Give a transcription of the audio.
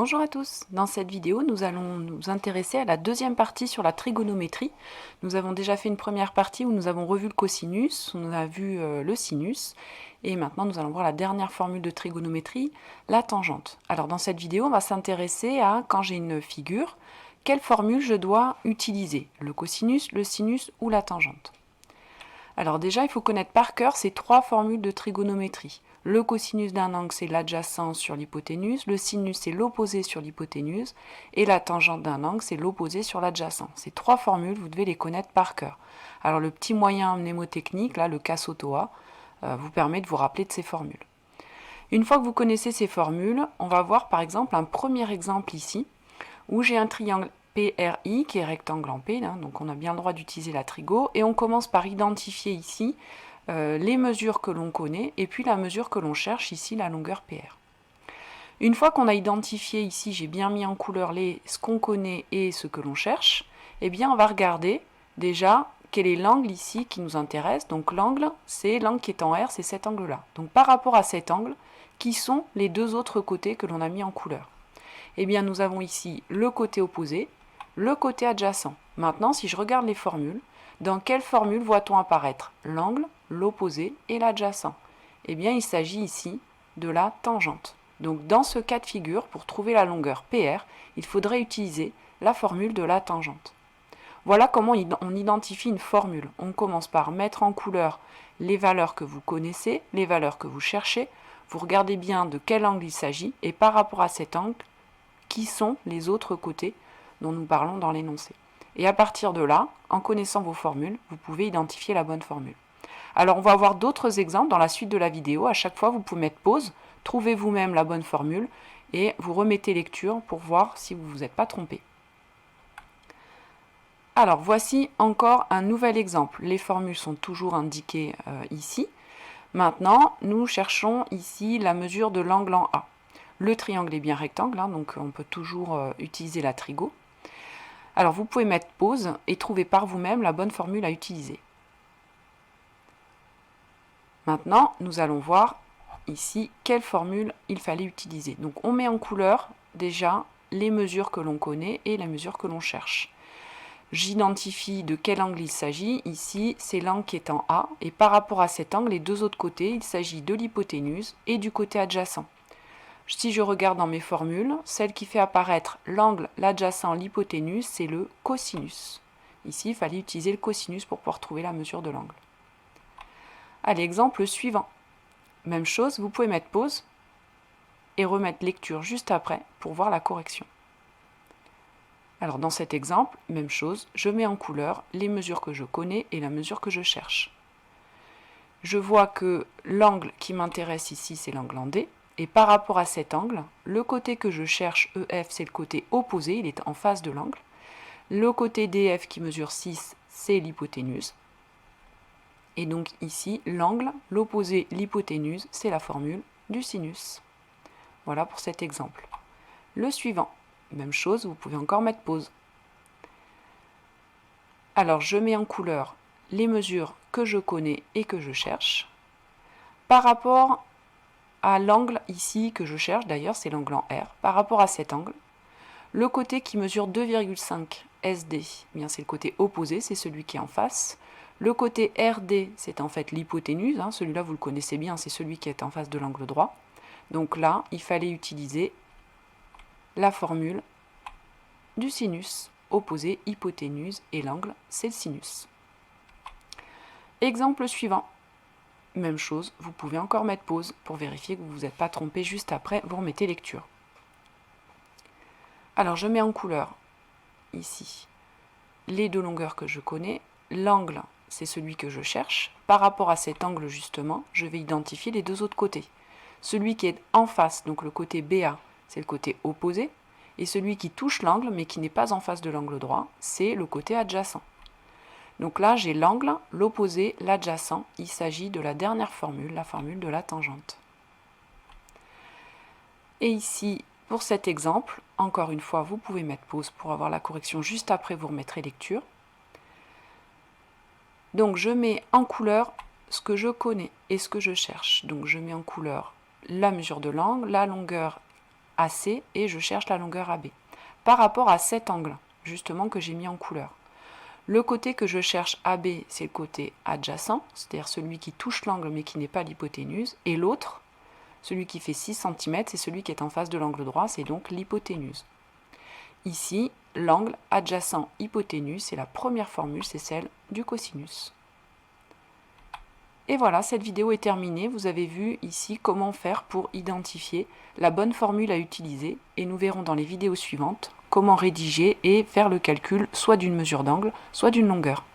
Bonjour à tous, dans cette vidéo nous allons nous intéresser à la deuxième partie sur la trigonométrie. Nous avons déjà fait une première partie où nous avons revu le cosinus, on a vu le sinus, et maintenant nous allons voir la dernière formule de trigonométrie, la tangente. Alors dans cette vidéo on va s'intéresser à quand j'ai une figure, quelle formule je dois utiliser, le cosinus, le sinus ou la tangente. Alors déjà, il faut connaître par cœur ces trois formules de trigonométrie. Le cosinus d'un angle, c'est l'adjacent sur l'hypoténuse, le sinus, c'est l'opposé sur l'hypoténuse, et la tangente d'un angle, c'est l'opposé sur l'adjacent. Ces trois formules, vous devez les connaître par cœur. Alors le petit moyen mnémotechnique, là, le Casotoa, vous permet de vous rappeler de ces formules. Une fois que vous connaissez ces formules, on va voir par exemple un premier exemple ici, où j'ai un triangle PRI qui est rectangle en P, donc on a bien le droit d'utiliser la trigo, et on commence par identifier ici les mesures que l'on connaît, et puis la mesure que l'on cherche ici, la longueur PR. Une fois qu'on a identifié ici, j'ai bien mis en couleur ce qu'on connaît et ce que l'on cherche, eh bien on va regarder déjà quel est l'angle ici qui nous intéresse. Donc l'angle, c'est l'angle qui est en R, c'est cet angle-là. Donc par rapport à cet angle, qui sont les deux autres côtés que l'on a mis en couleur? Eh bien nous avons ici le côté opposé, le côté adjacent. Maintenant, si je regarde les formules, dans quelle formule voit-on apparaître l'angle, l'opposé et l'adjacent? Eh bien, il s'agit ici de la tangente. Donc, dans ce cas de figure, pour trouver la longueur PR, il faudrait utiliser la formule de la tangente. Voilà comment on identifie une formule. On commence par mettre en couleur les valeurs que vous connaissez, les valeurs que vous cherchez. Vous regardez bien de quel angle il s'agit et par rapport à cet angle, qui sont les autres côtés dont nous parlons dans l'énoncé. Et à partir de là, en connaissant vos formules, vous pouvez identifier la bonne formule. Alors on va voir d'autres exemples dans la suite de la vidéo. À chaque fois, vous pouvez mettre pause, trouvez vous-même la bonne formule et vous remettez lecture pour voir si vous ne vous êtes pas trompé. Alors voici encore un nouvel exemple. Les formules sont toujours indiquées ici. Maintenant, nous cherchons ici la mesure de l'angle en A. Le triangle est bien rectangle, donc on peut toujours utiliser la trigo. Alors vous pouvez mettre pause et trouver par vous-même la bonne formule à utiliser. Maintenant, nous allons voir ici quelle formule il fallait utiliser. Donc on met en couleur déjà les mesures que l'on connaît et les mesures que l'on cherche. J'identifie de quel angle il s'agit. Ici, c'est l'angle qui est en A. Et par rapport à cet angle, les deux autres côtés, il s'agit de l'hypoténuse et du côté adjacent. Si je regarde dans mes formules, celle qui fait apparaître l'angle, l'adjacent, l'hypoténuse, c'est le cosinus. Ici, il fallait utiliser le cosinus pour pouvoir trouver la mesure de l'angle. Allez, exemple suivant. Même chose, vous pouvez mettre pause et remettre lecture juste après pour voir la correction. Alors dans cet exemple, même chose, je mets en couleur les mesures que je connais et la mesure que je cherche. Je vois que l'angle qui m'intéresse ici, c'est l'angle en D. Et par rapport à cet angle, le côté que je cherche, EF, c'est le côté opposé, il est en face de l'angle. Le côté DF qui mesure 6, c'est l'hypoténuse. Et donc ici, l'angle, l'opposé, l'hypoténuse, c'est la formule du sinus. Voilà pour cet exemple. Le suivant, même chose, vous pouvez encore mettre pause. Alors je mets en couleur les mesures que je connais et que je cherche. Par rapport à l'angle ici que je cherche, d'ailleurs c'est l'angle en R, par rapport à cet angle, le côté qui mesure 2,5 SD, c'est le côté opposé, c'est celui qui est en face. Le côté RD, c'est en fait l'hypoténuse, celui-là vous le connaissez bien, c'est celui qui est en face de l'angle droit. Donc là, il fallait utiliser la formule du sinus, opposé, hypoténuse, et l'angle, c'est le sinus. Exemple suivant. Même chose, vous pouvez encore mettre pause pour vérifier que vous ne vous êtes pas trompé juste après, vous remettez lecture. Alors je mets en couleur, ici, les deux longueurs que je connais. L'angle, c'est celui que je cherche. Par rapport à cet angle justement, je vais identifier les deux autres côtés. Celui qui est en face, donc le côté BA, c'est le côté opposé. Et celui qui touche l'angle, mais qui n'est pas en face de l'angle droit, c'est le côté adjacent. Donc là, j'ai l'angle, l'opposé, l'adjacent. Il s'agit de la dernière formule, la formule de la tangente. Et ici, pour cet exemple, encore une fois, vous pouvez mettre pause pour avoir la correction juste après, vous remettrez lecture. Donc je mets en couleur ce que je connais et ce que je cherche. Donc je mets en couleur la mesure de l'angle, la longueur AC et je cherche la longueur AB. Par rapport à cet angle, justement, que j'ai mis en couleur. Le côté que je cherche AB, c'est le côté adjacent, c'est-à-dire celui qui touche l'angle mais qui n'est pas l'hypoténuse, et l'autre, celui qui fait 6 cm, c'est celui qui est en face de l'angle droit, c'est donc l'hypoténuse. Ici, l'angle adjacent hypoténuse, c'est la première formule, c'est celle du cosinus. Et voilà, cette vidéo est terminée. Vous avez vu ici comment faire pour identifier la bonne formule à utiliser. Et nous verrons dans les vidéos suivantes comment rédiger et faire le calcul soit d'une mesure d'angle, soit d'une longueur.